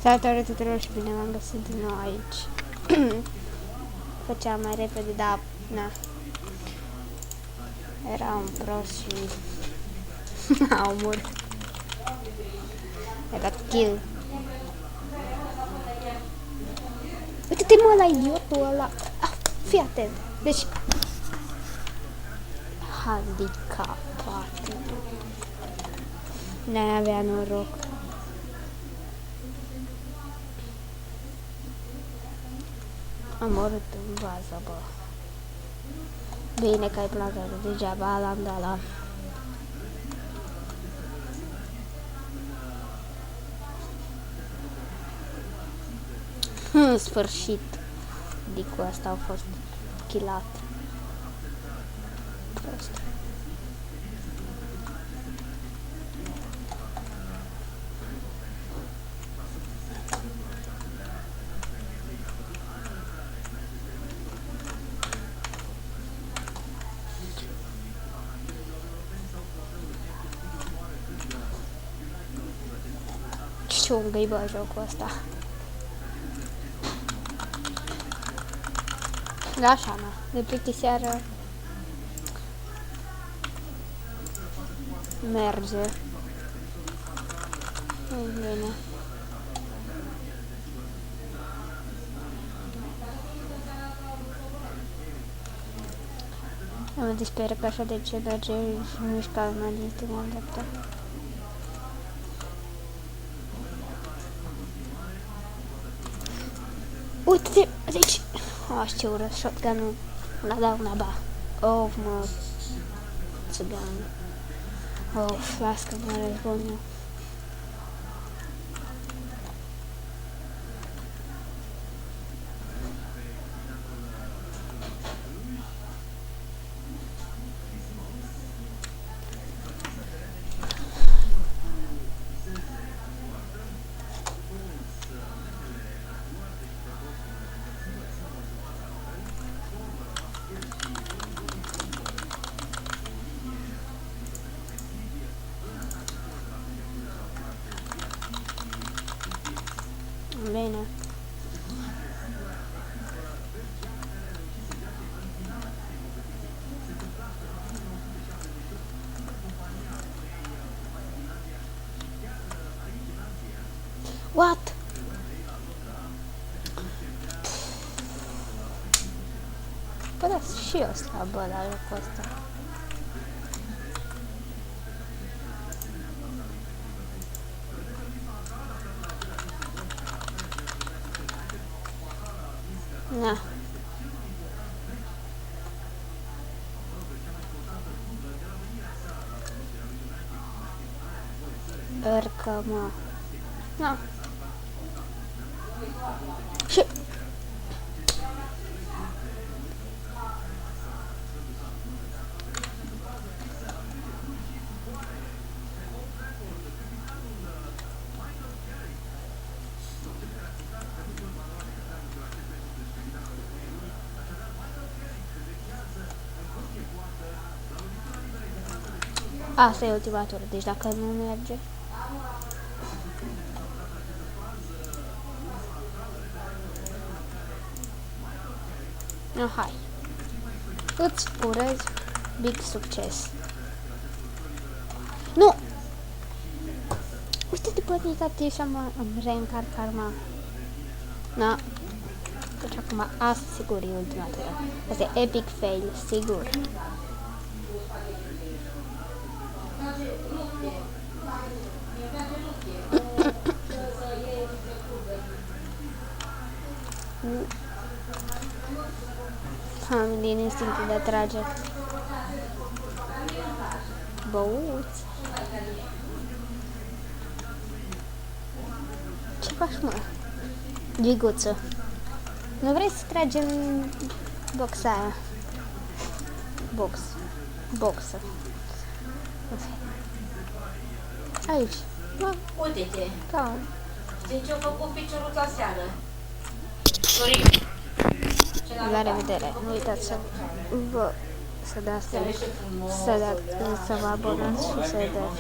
Salutare tuturor și bine m-am găsit din nou aici. Făceam mai repede, dar na. Era un prost și a omorât. I got kill. Uite-te mă la idiotul ăla. Ah, fii atent. Deci handicapat. N-ai avea noroc. Am omorât în vază, bă. Bine că ai plantat, degeaba l-am dat la... În sfârșit, dicul ăsta a fost killat. Prost. Ciungă-i, bă, jocul ăsta. Da, așa, na. De plictiseară merge. Bine. Mă disperă că așa de ce merge și mișca lumea din stânga în dreapta. Uite-te, deci... Oh, ce urăsc shotgun-ul. Una da, una ba. Oh, mă... țăgan. Oh, flască, mă răzbun eu. Bine. What? Bă, da, și eu slabă la locul ăsta. Na. Urcă, mă. Na. Și... Asta e ultima tură, deci dacă nu merge... No, hai. Îți urez big succes. Nu! Uite-te, bănitate, și am reîncarc arma. Na. Deci acum, asta sigur e ultima tură. Asta e epic fail, sigur. Am din instinctul de a trage. Băuți. Ce faci, mă? Giguță. Nu vrei să tragi în boxa aia? Boxă. Aici. Da. Uite-te. Da. Știi ce-a făcut piciorul la seară? Sorin. La revedere. Nu uitați să vă să vă abonați și să dați